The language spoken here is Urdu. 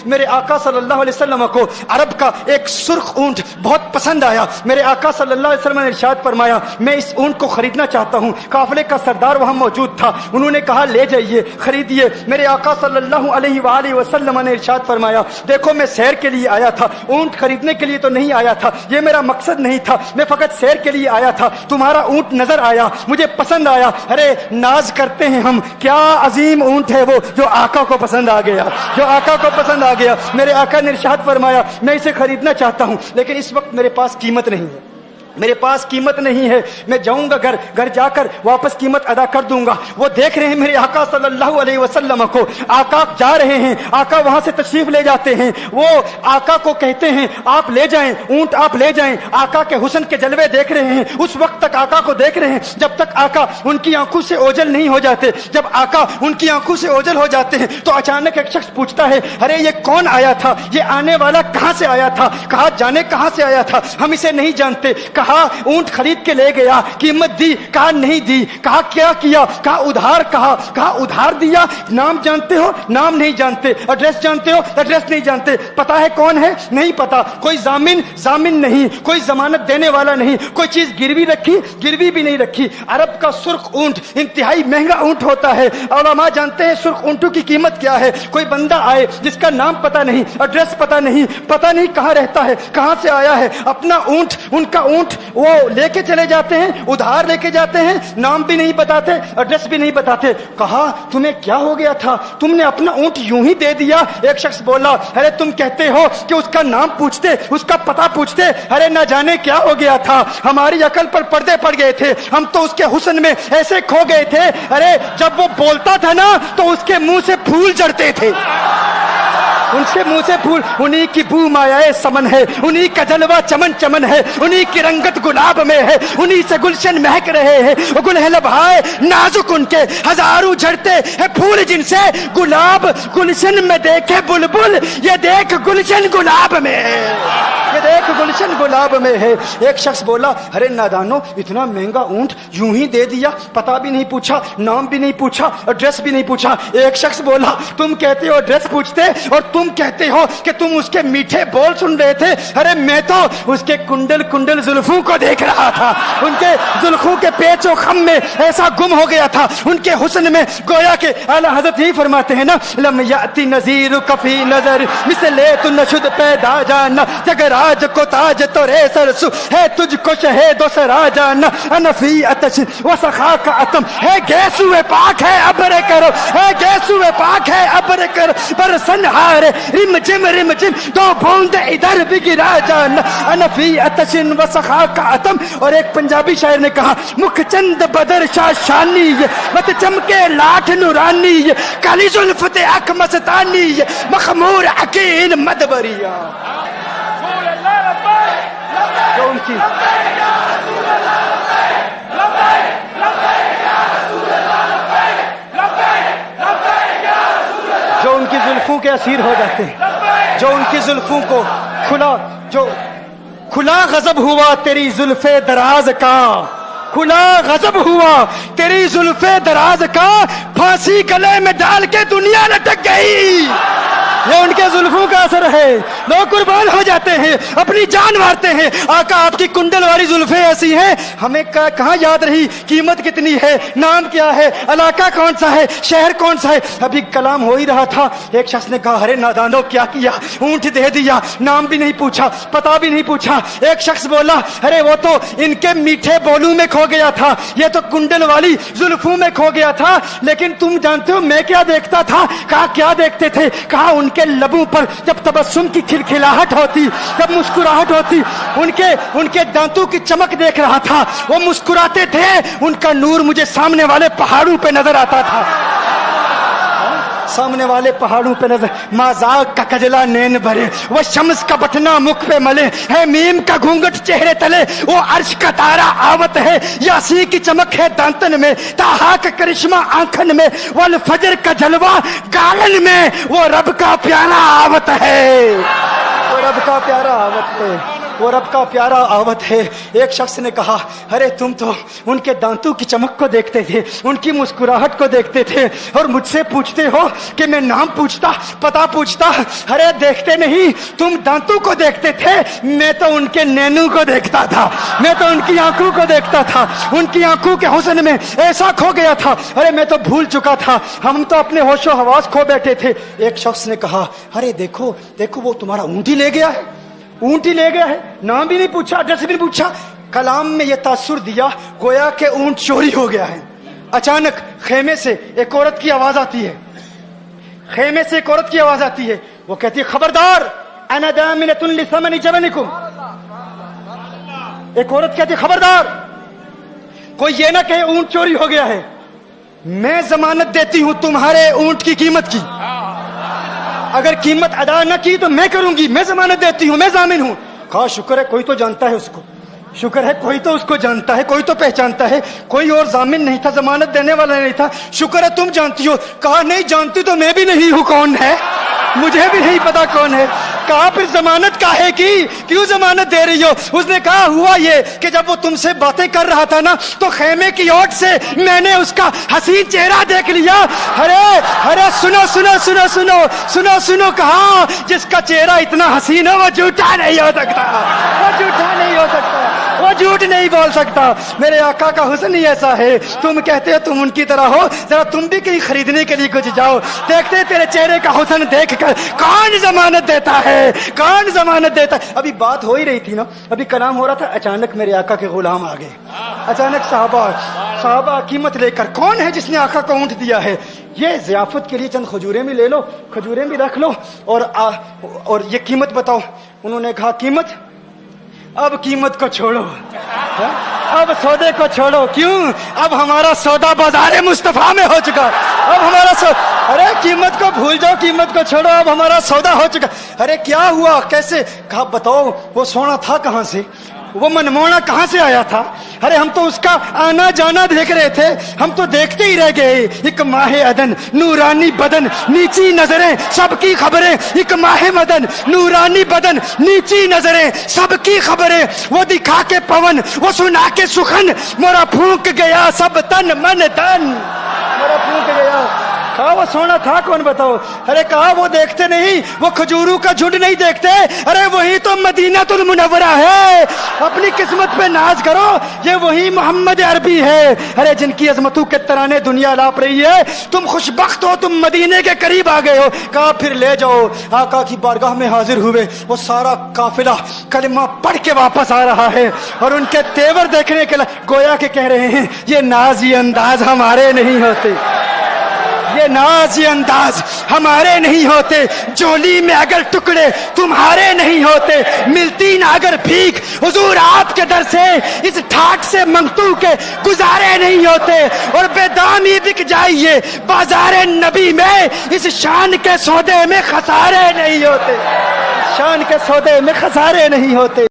میرے آقا صلی اللہ علیہ وسلم کو عرب کا ایک سرخ اونٹ بہت پسند آیا. میرے آقا صلی اللہ علیہ وسلم نے ارشاد فرمایا میں اس اونٹ کو خریدنا چاہتا ہوں. قافلے کا سردار وہاں موجود تھا, انہوں نے کہا لے جائیے, خریدیے. میرے آقا صلی اللہ علیہ وآلہ وسلم نے ارشاد فرمایا دیکھو میں سیر کے لیے آیا تھا, اونٹ خریدنے کے لیے تو نہیں آیا تھا, یہ میرا مقصد نہیں تھا, میں فقط سیر کے لیے آیا تھا. تمہارا اونٹ نظر آیا, مجھے پسند آیا. ارے ناز کرتے ہیں ہم, کیا عظیم اونٹ ہے وہ جو آقا کو پسند آ گیا, جو آقا کو پسند آ گیا. میرے آقا نے ارشاد فرمایا میں اسے خریدنا چاہتا ہوں لیکن اس وقت میرے پاس قیمت نہیں ہے, میرے پاس قیمت نہیں ہے, میں جاؤں گا گھر جا کر واپس قیمت ادا کر دوں گا. وہ دیکھ رہے ہیں میرے آقا صلی اللہ علیہ وسلم کو, آقا جا رہے ہیں, آقا وہاں سے تشریف لے جاتے ہیں. وہ آقا کو کہتے ہیں آپ لے جائیں, اونٹ آپ لے جائیں. آقا کے حسن کے جلوے دیکھ رہے ہیں, اس وقت تک آقا کو دیکھ رہے ہیں جب تک آقا ان کی آنکھوں سے اوجھل نہیں ہو جاتے. جب آقا ان کی آنکھوں سے اوجھل ہو جاتے ہیں تو اچانک ایک شخص پوچھتا ہے ارے یہ کون آیا تھا, یہ آنے والا کہاں سے آیا تھا؟ کہا جانے کہاں سے آیا تھا, ہم اسے نہیں جانتے. کہا اونٹ خرید کے لے گیا, قیمت دی؟ کہا نہیں دی. کہا کیا کیا؟ کہا ادھار. کہا ادھار دیا. نام جانتے ہو؟ نام نہیں جانتے. ایڈریس جانتے ہو؟ ایڈریس نہیں جانتے. پتا ہے کون ہے؟ نہیں پتا. کوئی ضامن نہیں, کوئی ضمانت دینے والا نہیں, کوئی چیز گروی رکھی؟ گروی بھی نہیں رکھی. عرب کا سرخ اونٹ انتہائی مہنگا اونٹ ہوتا ہے. علماء جانتے ہیں سرخ اونٹوں کی قیمت کیا ہے. کوئی بندہ آئے جس کا نام پتا نہیں, ایڈریس پتا نہیں کہاں رہتا ہے, کہاں سے آیا ہے, اپنا اونٹ, ان کا اونٹ وہ لے کے چلے جاتے ہیں, ادھار لے کے جاتے ہیں, نام بھی نہیں بتاتے, ایڈریس بھی نہیں بتاتے. کہا تمہیں کیا ہو گیا تھا, تم نے اپنا اونٹ یوں ہی دے دیا؟ ایک شخص بولا ارے تم کہتے ہو کہ اس کا نام پوچھتے, اس کا پتہ پوچھتے, ارے نہ جانے کیا ہو گیا تھا, ہماری عقل پر پردے پڑ گئے تھے, ہم تو اس کے حسن میں ایسے کھو گئے تھے. ارے جب وہ بولتا تھا نا تو اس کے منہ سے پھول جھڑتے تھے, ان کے منہ سے پھول. انہی کی بو مایائے سمن ہے, انہی کا جلوہ چمن چمن ہے, انہی کی رنگت گلاب میں ہے, انہی سے گلشن مہک رہے ہیں. گل ہے لبھائے نازک ان کے, ہزاروں جھڑتے ہیں پھول جن سے گلاب گلشن میں دیکھے بلبل, یہ دیکھ گلشن گلاب میں ہے, یہ دیکھ گلشن گلاب میں ہے. ایک شخص بولا ارے نادانو اتنا مہنگا اونٹ یوں ہی دے دیا, پتہ بھی نہیں پوچھا, نام بھی نہیں پوچھا, ایڈریس بھی نہیں پوچھا. ایک شخص بولا تم کہتے ہو ایڈریس پوچھتے اور تم کہتے ہو کہ تم اس کے میٹھے بول سن رہے تھے. ارے میں تو اس کے کنڈل زلفوں کو دیکھ رہا تھا, ان کے زلفوں کے پیچ و خم میں ایسا گم ہو گیا تھا, ان کے حسن میں. گویا کہ اعلیٰ حضرت یہی فرماتے ہیں نا لم یاتی نذیر کفی نظر مثل تو نشد پیدا جانا, جگر آج کو تاج تو رے سرسو ہے تجھ کو شہید و سرا جانا, انفی اتش و سخا کا اتم ہے گیسو پاک ہے ابر کرو, ہے گیسو پاک ہے ابر کرو, پر سنہار رم جم دو بوند ادھر بھی گرا جانا, انفی اتش و سخا کا اتم. اور ایک پنجابی شاعر نے کہا مکھ چند بدر شاہ شانی, مت چمکے لاٹھ نورانی, کالی زلفت اک مستانی, مخمور عقیل مدبریا. جو ان کی زلفوں کے اسیر ہو جاتے ہیں, جو ان کی زلفوں کو کھلا غضب ہوا تیری زلف دراز کا, کھلا غضب ہوا تیری زلف دراز کا, پھانسی گلے میں ڈال کے دنیا لٹک گئی. یہ ان کے زلفوں کا اثر ہے, لوگ قربان ہو جاتے ہیں, اپنی جان مارتے ہیں. آقا آپ کی کنڈل والی زلفیں ایسی ہیں ہمیں کہاں یاد رہی قیمت کتنی ہے, نام کیا ہے, علاقہ کون سا ہے, شہر کون سا ہے. ابھی کلام ہو ہی رہا تھا, ایک شخص نے کہا ارے نادانو کیا کیا, اونٹ دے دیا, نام بھی نہیں پوچھا, پتہ بھی نہیں پوچھا. ایک شخص بولا ارے وہ تو ان کے میٹھے بولوں میں کھو گیا تھا, یہ تو کنڈل والی زلفوں میں کھو گیا تھا. لیکن تم جانتے ہو میں کیا دیکھتا تھا؟ کہا کیا دیکھتے تھے؟ کہا ان کے لبوں پر جب تبسم کی کھلکھلاہٹ ہوتی, جب مسکراہٹ ہوتی, ان کے دانتوں کی چمک دیکھ رہا تھا, وہ مسکراتے تھے, ان کا نور مجھے سامنے والے پہاڑوں پہ نظر آتا تھا, سامنے والے پہاڑوں پہ نظر. مازاق کا کجلا نین بھرے, وہ شمس کا بٹنا مکھ پہ ملے, ہے میم کا گھونگٹ چہرے تلے, وہ عرش کا تارا آوت ہے, یاسی کی چمک ہے دانتن میں, تاہا کا کرشمہ آنکھن میں, والفجر کا جلوہ گالن میں, وہ رب کا پیارا آوت ہے, وہ رب کا پیارا آوت ہے. وہ رب کا پیارا آوت ہے. ایک شخص نے کہا ارے تم تو ان کے دانتوں کی چمک کو دیکھتے تھے, ان کی مسکراہٹ کو دیکھتے تھے, اور مجھ سے پوچھتے ہو کہ میں نام پوچھتا پتہ پوچھتا. ارے دیکھتے نہیں, تم دانتوں کو دیکھتے تھے, میں تو ان کے نینو کو دیکھتا تھا, میں تو ان کی آنکھوں کو دیکھتا تھا, ان کی آنکھوں کے حسن میں ایسا کھو گیا تھا. ارے میں تو بھول چکا تھا, ہم تو اپنے ہوش و حواس کھو بیٹھے تھے. ایک شخص نے کہا ارے دیکھو دیکھو وہ تمہارا اونٹ ہی لے گیا ہے, اونٹ ہی لے گیا ہے. نام بھی نہیں پوچھا, ایڈریس بھی نہیں پوچھا. کلام میں یہ تاثر دیا گویا کہ اونٹ چوری ہو گیا ہے. اچانک خیمے سے ایک عورت کی آواز آتی ہے, خیمے سے ایک عورت کی آواز آتی ہے. وہ کہتی ہے خبردار انا دامنۃ لثمن جبنکم. ایک عورت کہتی ہے خبردار کوئی یہ نہ کہے اونٹ چوری ہو گیا ہے, میں ضمانت دیتی ہوں تمہارے اونٹ کی قیمت کی. اگر قیمت ادا نہ کی تو میں کروں گی, میں ضمانت دیتی ہوں, میں ضامن ہوں. کہا شکر ہے کوئی تو جانتا ہے اس کو, شکر ہے کوئی تو اس کو جانتا ہے, کوئی تو پہچانتا ہے. کوئی اور ضامن نہیں تھا, ضمانت دینے والا نہیں تھا. شکر ہے تم جانتی ہو. کہا نہیں جانتی تو میں بھی نہیں ہوں, کون ہے مجھے بھی نہیں پتا کون ہے. کہا پھر ضمانت کاہے کی, کیوں ضمانت دے رہی ہو؟ اس نے کہا ہوا یہ کہ جب وہ تم سے باتیں کر رہا تھا نا تو خیمے کی اوٹ سے میں نے اس کا حسین چہرہ دیکھ لیا. ارے ارے سنو سنو سنو سنو سنو سنو, کہا جس کا چہرہ اتنا حسین ہو وہ جھوٹا نہیں ہو سکتا, وہ جھوٹا نہیں ہو سکتا, وہ جھوٹ نہیں بول سکتا. میرے آقا کا حسن ہی ایسا ہے. تم کہتے ہو تم ان کی طرح ہو, ذرا تم بھی کہیں خریدنے کے لیے کچھ جاؤ, دیکھتے تیرے چہرے کا حسن دیکھ کر کون ضمانت دیتا ہے, کون ضمانت دیتا ہے. ابھی بات ہو ہی رہی تھی نا, ابھی کلام ہو رہا تھا, اچانک میرے آقا کے غلام آ گئے. اچانک صحابہ قیمت لے کر, کون ہے جس نے آقا کو اونٹ دیا ہے؟ یہ ضیافت کے لیے چند کھجوریں بھی لے لو, کھجوریں بھی رکھ لو, اور یہ قیمت بتاؤ. انہوں نے کہا قیمت, اب قیمت کو چھوڑو, اب سودے کو چھوڑو. کیوں؟ اب ہمارا سودا بازار مصطفیٰ میں ہو چکا, اب ہمارا ارے قیمت کو بھول جاؤ, قیمت کو چھوڑو, اب ہمارا سودا ہو چکا. ارے کیا ہوا, کیسے؟ کہا بتاؤ وہ سونا تھا کہاں سے, وہ منمونا کہاں سے آیا تھا؟ ارے ہم تو اس کا آنا جانا دیکھ رہے تھے, ہم تو دیکھتے ہی رہ گئے. ایک ماہ عدن, نورانی بدن, نیچی نظریں, سب کی خبریں. ایک ماہ مدن, نورانی بدن, نیچی نظریں, سب کی خبریں. وہ دکھا کے پون, وہ سنا کے سخن, مورا پھونک گیا سب تن من دن, مورا پھونک گیا. کہا وہ سونا تھا کون بتاؤ؟ ارے کہا وہ دیکھتے نہیں, وہ کھجوروں کا جھنڈ نہیں دیکھتے. ارے وہی تو مدینہ المنورہ ہے. اپنی قسمت پہ ناز کرو, یہ وہی محمد عربی ہے. ارے جن کی عظمتوں کے ترانے دنیا لاپ رہی ہے, تم خوشبخت ہو, تم مدینے کے قریب آ گئے ہو. کہا پھر لے جاؤ. آقا کی بارگاہ میں حاضر ہوئے. وہ سارا قافلہ کلمہ پڑھ کے واپس آ رہا ہے, اور ان کے تیور دیکھنے کے لیے گویا کہ کہہ رہے ہیں یہ ناز یہ انداز ہمارے نہیں ہوتے, یہ ناز یہ انداز ہمارے نہیں ہوتے. جولی میں اگر ٹکڑے تمہارے نہیں ہوتے, ملتی نہ اگر بھیک حضور آپ کے در سے, اس ٹھاٹ سے منگتو کے گزارے نہیں ہوتے. اور بے دامی بک جائیے بازار نبی میں, اس شان کے سودے میں خسارے نہیں ہوتے, شان کے سودے میں خسارے نہیں ہوتے.